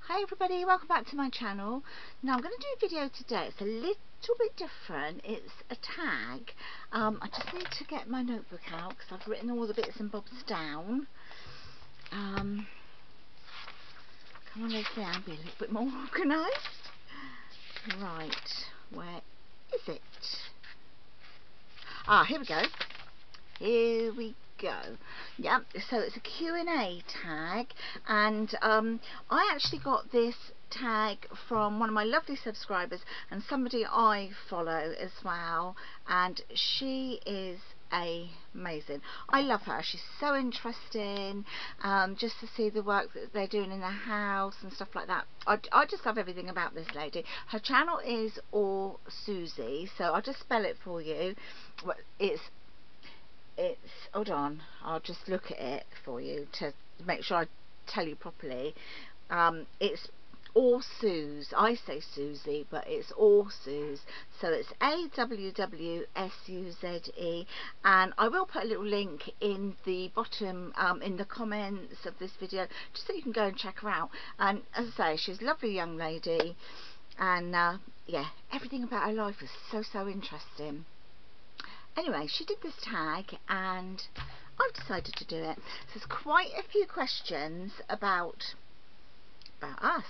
Hi everybody, welcome back to my channel. Now I'm going to do a video today. It's a little bit different. It's a tag. I just need to get my notebook out because I've written all the bits and bobs down. Come on, Lesleyanne, be a little bit more organised. Right, where is it? Here we go. Here we go. Yeah, so it's a Q&A tag, and I actually got this tag from one of my lovely subscribers and somebody I follow as well, and she is amazing. I love her. She's so interesting, just to see the work that they're doing in their house and stuff like that. I just love everything about this lady. Her channel is all Susie, so I'll just spell it for you. It's hold on, I'll just look at it for you to make sure I tell you properly. It's all Suze. I say Susie, but it's all Suze. So it's AWWSUZE, and I will put a little link in the bottom, in the comments of this video, just so you can go and check her out. And as I say, she's a lovely young lady, and yeah, everything about her life was so interesting. Anyway, she did this tag and I've decided to do it. So there's quite a few questions about us,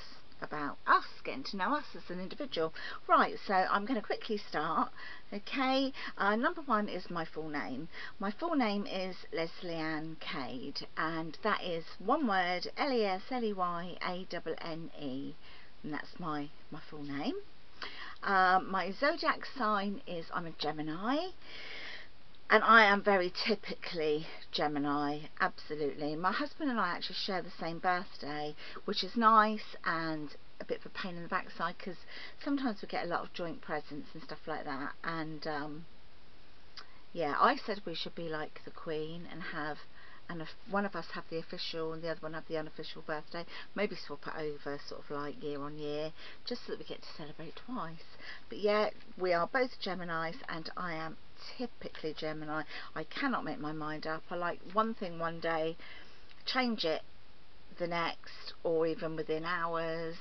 getting to know us as an individual. Right, so I'm going to quickly start. Okay, number one is my full name. My full name is Lesleyanne Cade, and that is one word, Lesleyanne, and that's my full name. My zodiac sign is I'm a Gemini, and I am very typically Gemini, absolutely. My husband and I actually share the same birthday, which is nice and a bit of a pain in the backside because sometimes we get a lot of joint presents and stuff like that. And yeah, I said we should be like the Queen and have one of us have the official and the other one have the unofficial birthday. Maybe swap it over sort of like year on year, just so that we get to celebrate twice. But yeah, we are both Geminis, and I am typically Gemini. I cannot make my mind up. I like one thing one day, change it the next, or even within hours.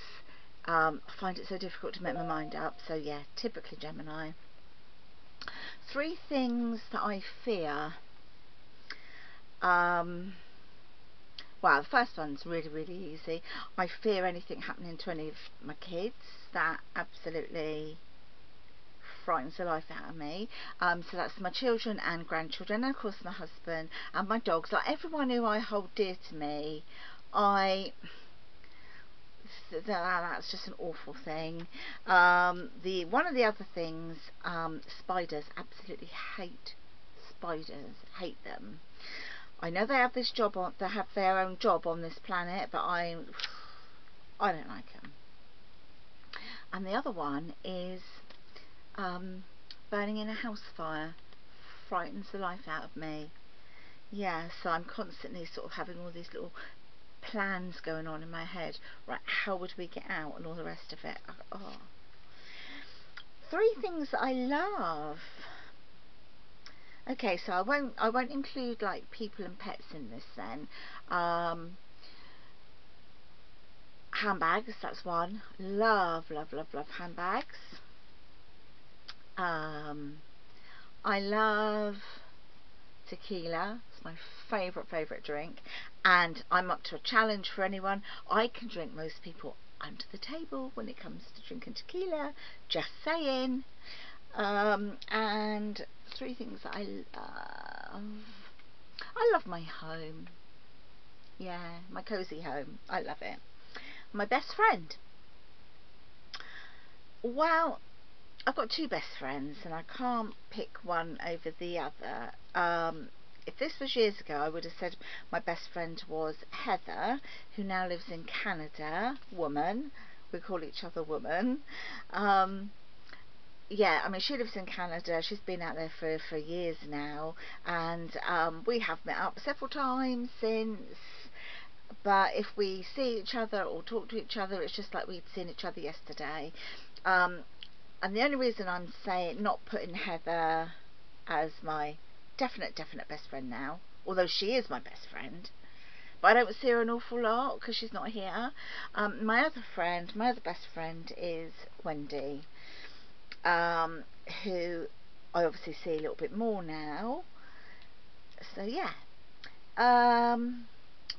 I find it so difficult to make my mind up. So yeah, typically Gemini. 3 things that I fear. Well, the first one's really easy. I fear anything happening to any of my kids. That absolutely frightens the life out of me. So that's my children and grandchildren, and of course my husband and my dogs. Like everyone who I hold dear to me, that's just an awful thing. One of the other things, spiders. Absolutely hate spiders. Hate them. I know they have this job on, they have their own job on this planet, but I don't like them. And the other one is burning in a house fire. Frightens the life out of me. Yeah, so I'm constantly sort of having all these little plans going on in my head. Right, how would we get out and all the rest of it. 3 things that I love. Okay, so I won't include like people and pets in this then. Handbags, that's one. Love handbags. I love tequila. It's my favourite drink, and I'm up to a challenge for anyone. I can drink most people under the table when it comes to drinking tequila. Just saying. And 3 things that I love. I love my home. Yeah, my cozy home. I love it. My best friend. Well, I've got 2 best friends and I can't pick one over the other. If this was years ago, I would have said my best friend was Heather, who now lives in Canada. Woman. We call each other woman. Yeah, I mean, she lives in Canada. She's been out there for years now, and we have met up several times since. But if we see each other or talk to each other, it's just like we'd seen each other yesterday. And the only reason I'm not putting Heather as my definite best friend now, although she is my best friend, but I don't see her an awful lot because she's not here. My other best friend is Wendy, who I obviously see a little bit more now. So yeah,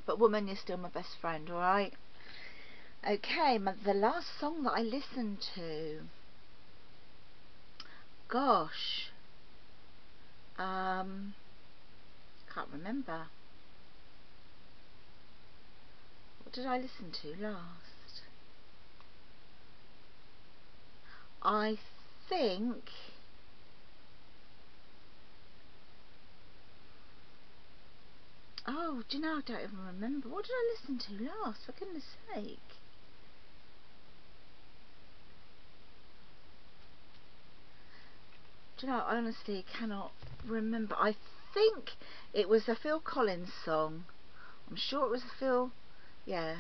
but woman, you're still my best friend, alright? Okay, the last song that I listened to, gosh, can't remember. What did I listen to last? I think oh, do you know, I don't even remember. What did I listen to last, for goodness sake? Do you know, I honestly cannot remember. I think it was a Phil Collins song. I'm sure it was a Phil, yeah,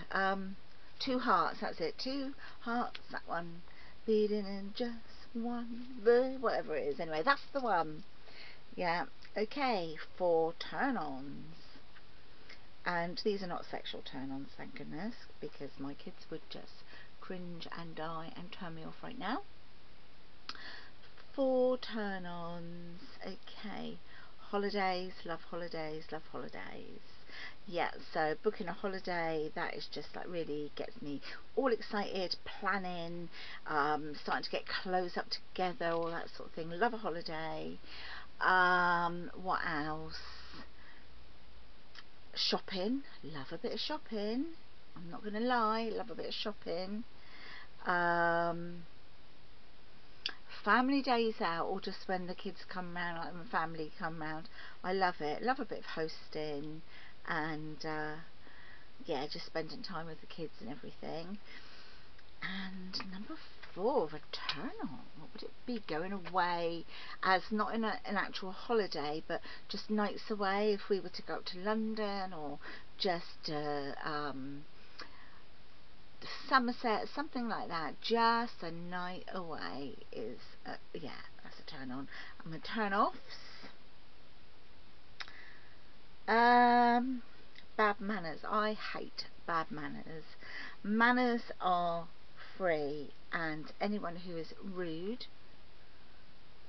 Two Hearts, that's it. Two Hearts, that one. Beating in just one, whatever it is. Anyway, that's the one. Yeah, okay, for turn-ons. And these are not sexual turn-ons, thank goodness, because my kids would just cringe and die and turn me off right now. 4 turn-ons. Okay, holidays, love holidays, love holidays. Yeah, so booking a holiday, that is just like really gets me all excited, planning, starting to get clothes up together, all that sort of thing. Love a holiday. What else? Shopping, love a bit of shopping, I'm not gonna lie, love a bit of shopping. Family days out, or just when the kids come round, like when family come round, I love it. Love a bit of hosting and yeah, just spending time with the kids and everything. And number 4, return on. What would it be? Going away, as not in an actual holiday, but just nights away. If we were to go up to London, or just Somerset, something like that, just a night away is yeah, that's a turn on. I'm gonna turn offs. Bad manners. I hate bad manners. Manners are free, and anyone who is rude,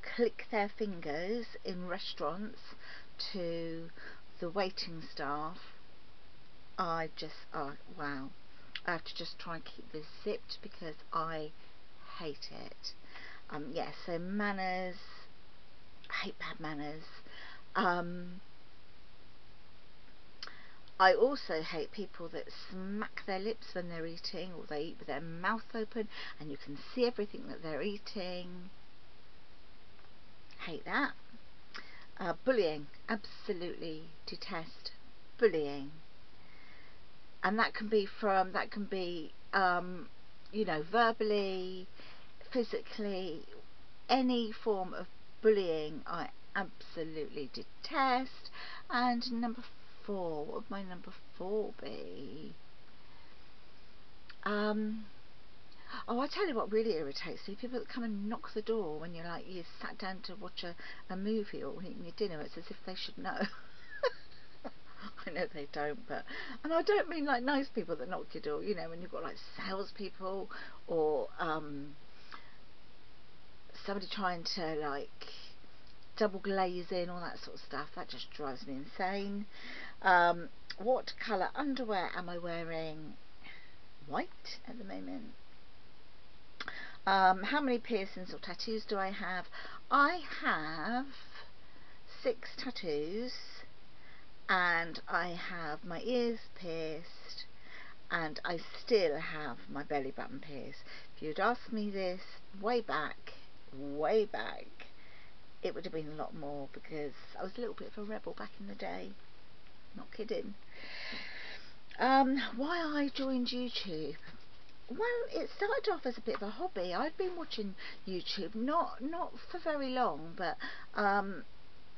click their fingers in restaurants to the waiting staff, I just, oh wow, I have to just try and keep this zipped because I hate it. Yeah, so manners, I hate bad manners. I also hate people that smack their lips when they're eating, or they eat with their mouth open and you can see everything that they're eating. Hate that. Bullying, absolutely detest bullying. And that can be you know, verbally, physically, any form of bullying I absolutely detest. And number 4, what would my number 4 be? Oh, I tell you what really irritates me, people that come and knock the door when you're like, you sat down to watch a movie or eating your dinner. It's as if they should know. I know they don't, but, and I don't mean like nice people that knock your door, you know, when you've got like salespeople or somebody trying to like double glaze in, all that sort of stuff. That just drives me insane. What colour underwear am I wearing? White at the moment. How many piercings or tattoos do I have? I have 6 tattoos, and I have my ears pierced, and I still have my belly button pierced. If you'd asked me this way back, it would have been a lot more, because I was a little bit of a rebel back in the day. Not kidding. Why I joined YouTube? Well, it started off as a bit of a hobby. I'd been watching YouTube, not for very long, but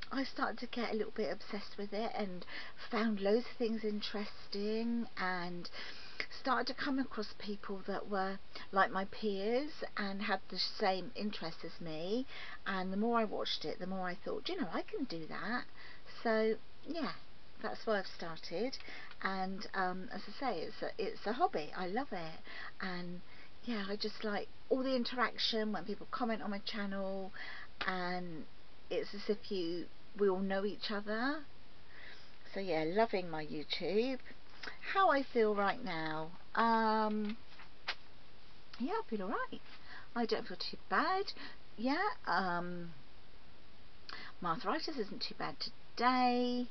I started to get a little bit obsessed with it and found loads of things interesting, and started to come across people that were like my peers and had the same interests as me. And the more I watched it, the more I thought, you know, I can do that. So yeah, that's why I've started. And as I say, it's a hobby. I love it. And yeah, I just like all the interaction when people comment on my channel, and it's as if we all know each other. So yeah, loving my YouTube. How I feel right now, yeah, I feel alright. I don't feel too bad. Yeah, my arthritis isn't too bad today.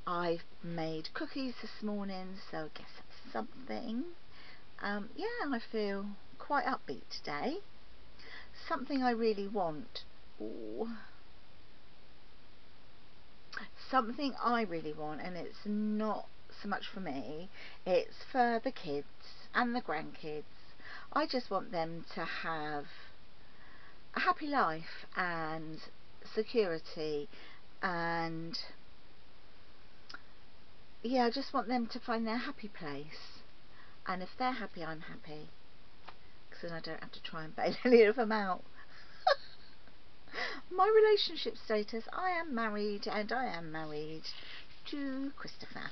I've made cookies this morning, so I guess that's something. Yeah, I feel quite upbeat today. Something I really want. Ooh. Something I really want, and it's not so much for me, it's for the kids and the grandkids. I just want them to have a happy life and security, and yeah, I just want them to find their happy place, and if they're happy, I'm happy, because then I don't have to try and bail any of them out. My relationship status, I am married, and I am married to Christopher.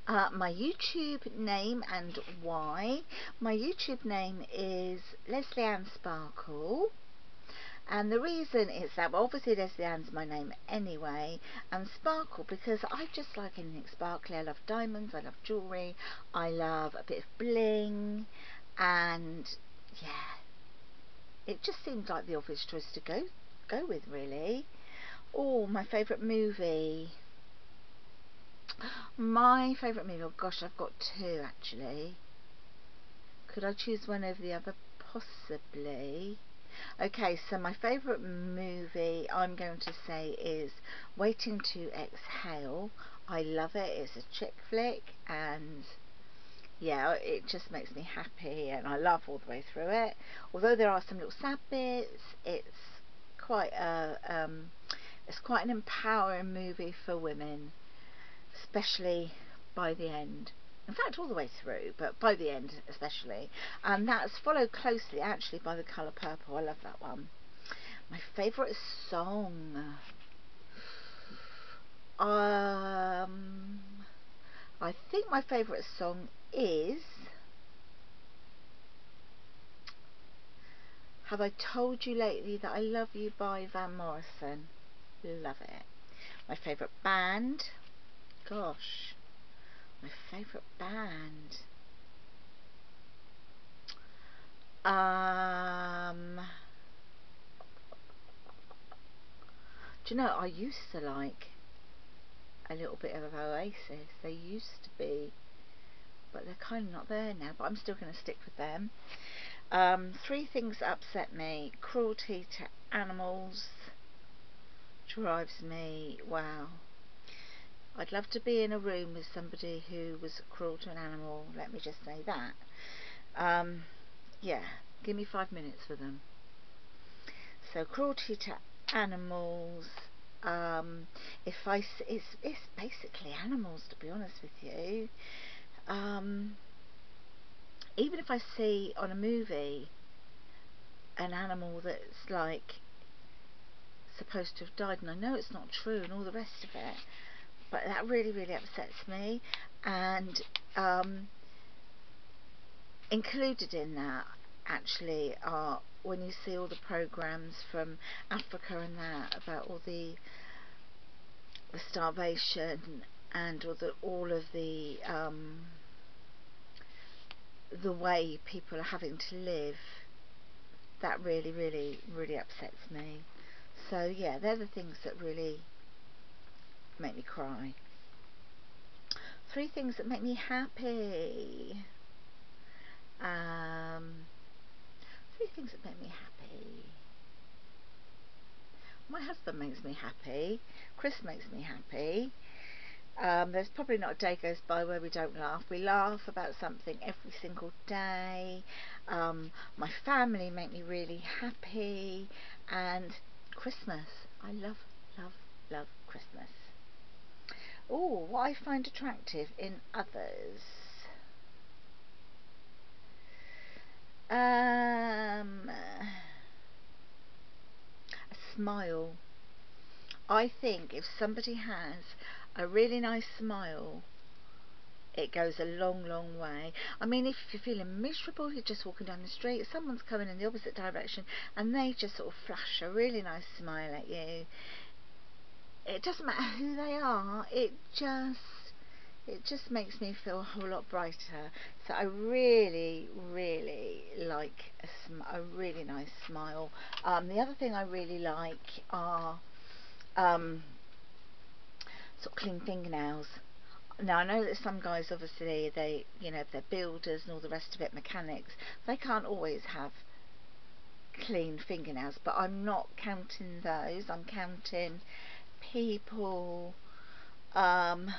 My YouTube name and why. My YouTube name is Lesleyanne Sparkle, and the reason is that, well, obviously Lesleyanne's my name anyway, and Sparkle because I just like anything sparkly. I love diamonds, I love jewellery, I love a bit of bling, and yeah, it just seemed like the obvious choice to go with, really. Oh, my favourite movie. My favourite movie, oh gosh, I've got two actually. Could I choose one over the other? Possibly. Okay, so my favourite movie I'm going to say is Waiting to Exhale. I love it. It's a chick flick, and yeah, it just makes me happy, and I laugh all the way through it. Although there are some little sad bits, it's quite an empowering movie for women, especially by the end. In fact, all the way through, but by the end especially. And that's followed closely actually by The Colour Purple. I love that one. My favourite song, I think my favourite song is Have I Told You Lately That I Love You by Van Morrison. Love it. My favourite band, gosh, my favourite band, do you know, I used to like a little bit of Oasis. They used to be, but they're kind of not there now, but I'm still going to stick with them. Three things that upset me. Cruelty to Animals drives me, wow. I'd love to be in a room with somebody who was cruel to an animal, let me just say that. Yeah, give me 5 minutes for them. So Cruelty to Animals, it's basically animals, to be honest with you. Even if I see on a movie an animal that's like supposed to have died, and I know it's not true and all the rest of it, but that really, really upsets me. And included in that actually are when you see all the programs from Africa and that about all the starvation and all of the way people are having to live, that really, really, really upsets me. So yeah, they're the things that really make me cry. Three things that make me happy. Three things that make me happy. My husband makes me happy. Chris makes me happy. There's probably not a day goes by where we don't laugh. We laugh about something every single day. My family make me really happy. And Christmas. I love, love, love Christmas. Oh, what I find attractive in others. A smile. I think if somebody has A really nice smile, it goes a long, long way. I mean, if you're feeling miserable, you're just walking down the street, someone's coming in the opposite direction, and they just sort of flash a really nice smile at you. It doesn't matter who they are, it just makes me feel a whole lot brighter. So I really, really like a really nice smile. The other thing I really like are sort of clean fingernails. Now I know that some guys, obviously, they, you know, they're builders and all the rest of it, mechanics, they can't always have clean fingernails, but I'm not counting those. I'm counting people that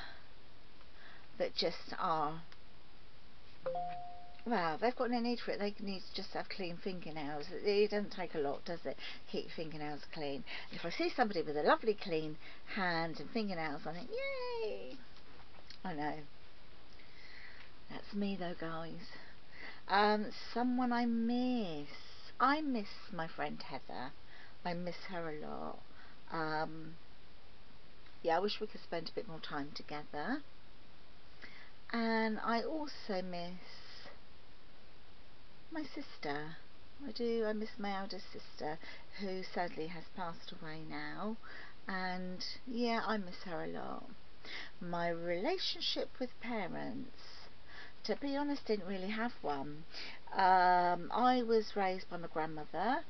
just are, well, they've got no need for it. They need to just have clean fingernails. It doesn't take a lot, does it, to keep your fingernails clean. And if I see somebody with a lovely clean hand and fingernails, I think, yay! I know. That's me though, guys. Someone I miss. I miss my friend Heather. I miss her a lot. Yeah, I wish we could spend a bit more time together. And I also miss my sister. I do. I miss my eldest sister, who sadly has passed away now. And yeah, I miss her a lot. My relationship with parents, to be honest, didn't really have one. I was raised by my grandmother.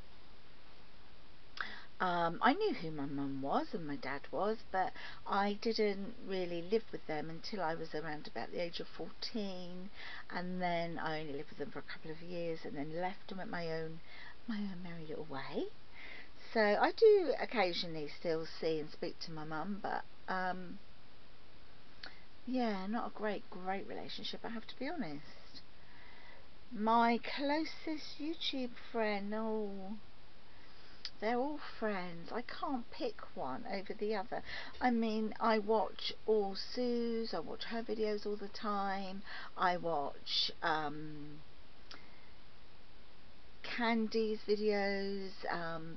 I knew who my mum was and my dad was, but I didn't really live with them until I was around about the age of 14, and then I only lived with them for a couple of years and then left and went my own merry little way. So I do occasionally still see and speak to my mum, but yeah, not a great relationship, I have to be honest. My closest YouTube friend, oh, they're all friends. I can't pick one over the other. I mean, I watch all Suze, I watch her videos all the time. I watch Candy's videos,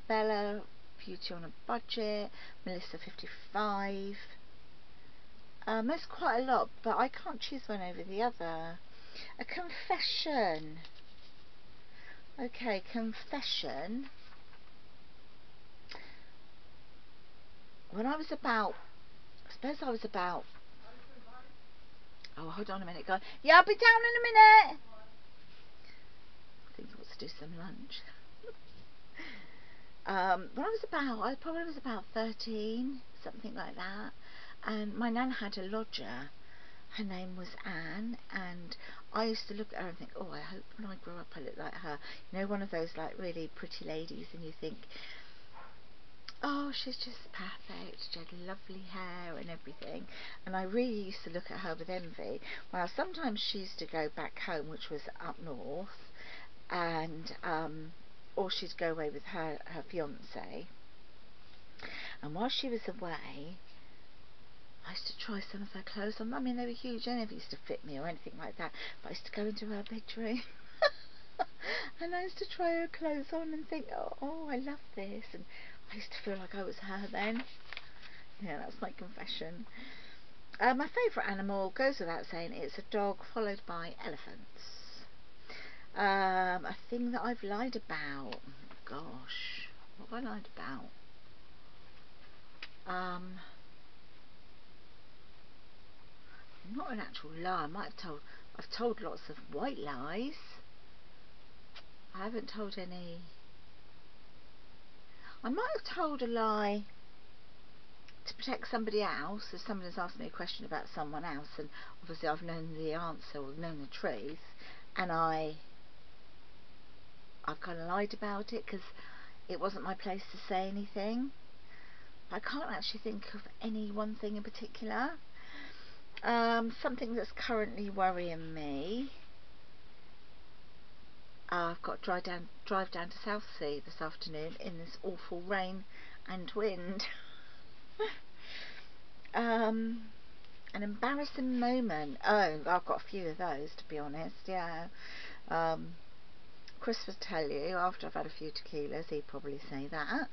Bella, Beauty on a Budget, Melissa 55. There's quite a lot, but I can't choose one over the other. A confession. Okay, confession. When I was about, I suppose I was about, oh, hold on a minute, guys. Yeah, I'll be down in a minute. I think he wants to do some lunch. When I probably was about 13, something like that. And my nan had a lodger. Her name was Anne, and I used to look at her and think, oh, I hope when I grow up I look like her. You know, one of those like really pretty ladies, and you think, oh, she's just perfect. She had lovely hair and everything, and I really used to look at her with envy. Well, sometimes she used to go back home, which was up north, and or she'd go away with her fiance, and while she was away, I used to try some of her clothes on. I mean, they were huge. They never used to fit me or anything like that, but I used to go into her bedroom and I used to try her clothes on and think, oh, I love this, and I used to feel like I was her then. Yeah, that's my confession. My favourite animal goes without saying, it's a dog, followed by elephants. A thing that I've lied about. Gosh, what have I lied about? Not an actual lie. I've told lots of white lies. I haven't told any. I might have told a lie to protect somebody else, if someone has asked me a question about someone else, and obviously I've known the answer or known the truth, and I've kind of lied about it because it wasn't my place to say anything. I can't actually think of any one thing in particular. Something that's currently worrying me. I've got to drive down to Southsea this afternoon in this awful rain and wind. An embarrassing moment. Oh, I've got a few of those, to be honest. Yeah. Chris would tell you, after I've had a few tequilas, he'd probably say that.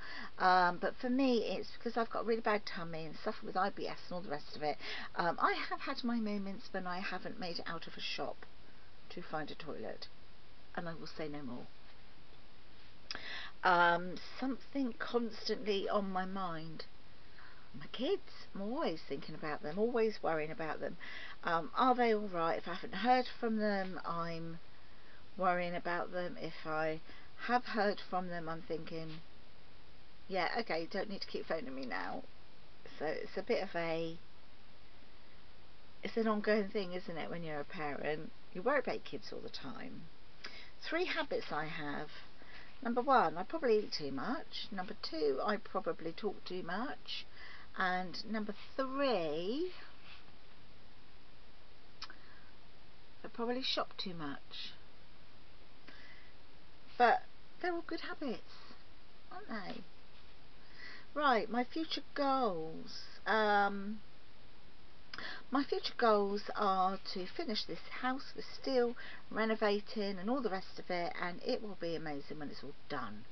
But for me, it's because I've got a really bad tummy and suffer with IBS and all the rest of it. I have had my moments when I haven't made it out of a shop to find a toilet, and I will say no more. Something constantly on my mind. My kids, I'm always thinking about them, always worrying about them. Are they all right? If I haven't heard from them, I'm worrying about them. If I have heard from them, I'm thinking, yeah, okay, you don't need to keep phoning me now. So it's a bit of it's an ongoing thing, isn't it, when you're a parent? You worry about kids all the time. 3 habits I have. Number 1, I probably eat too much. Number 2, I probably talk too much. And number 3, I probably shop too much. But they're all good habits, aren't they? Right, my future goals. My future goals are to finish this house with steel, renovating and all the rest of it, and it will be amazing when it's all done.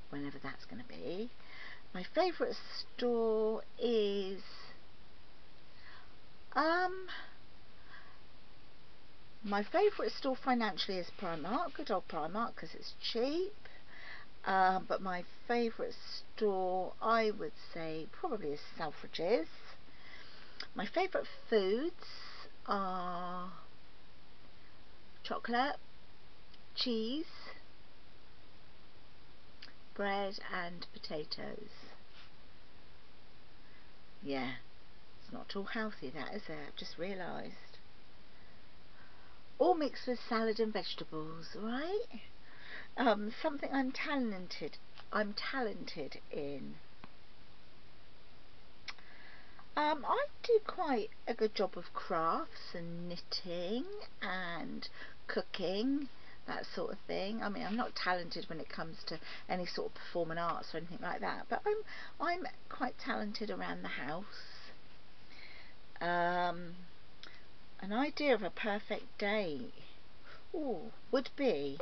Whenever that's going to be. My favourite store is my favourite store financially is Primark, good old Primark, because it's cheap. But my favourite store, I would say, probably is Selfridges. My favourite foods are chocolate, cheese, bread and potatoes. Yeah, it's not all healthy, that, is it? I've just realised. All mixed with salad and vegetables, right? Something I'm talented in. I do quite a good job of crafts and knitting and cooking, that sort of thing. I mean, I'm not talented when it comes to any sort of performing arts or anything like that, but I'm quite talented around the house. An idea of a perfect date, would be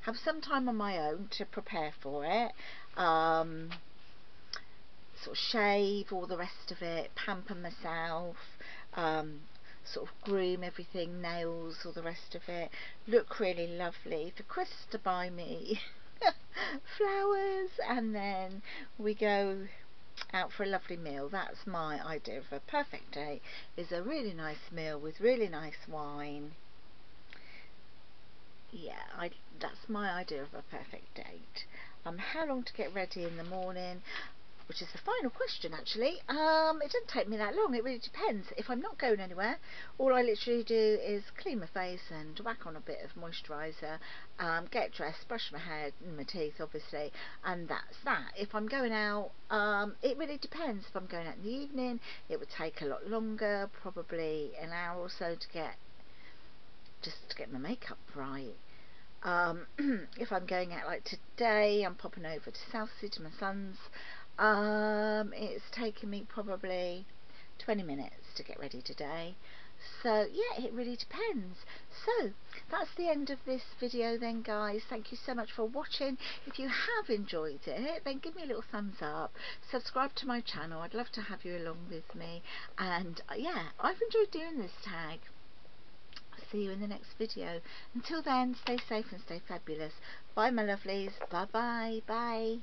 have some time on my own to prepare for it. Sort of shave, all the rest of it, pamper myself, sort of groom everything, nails, all the rest of it, look really lovely, for Chris to buy me flowers, and then we go out for a lovely meal. That's my idea of a perfect date, is a really nice meal with really nice wine. Yeah, that's my idea of a perfect date. How long to get ready in the morning, which is the final question actually. It doesn't take me that long, it really depends. If I'm not going anywhere, all I literally do is clean my face and whack on a bit of moisturiser, get dressed, brush my hair and my teeth obviously, and that's that. If I'm going out, it really depends. If I'm going out in the evening, it would take a lot longer, probably an hour or so to get my makeup right. If I'm going out like today, I'm popping over to Southsea to my son's. It's taken me probably 20 minutes to get ready today. So yeah, it really depends. So that's the end of this video then, guys. Thank you so much for watching. If you have enjoyed it, then give me a little thumbs up, subscribe to my channel. I'd love to have you along with me, and yeah, I've enjoyed doing this tag. See you in the next video. Until then, stay safe and stay fabulous. Bye my lovelies. Bye bye. Bye.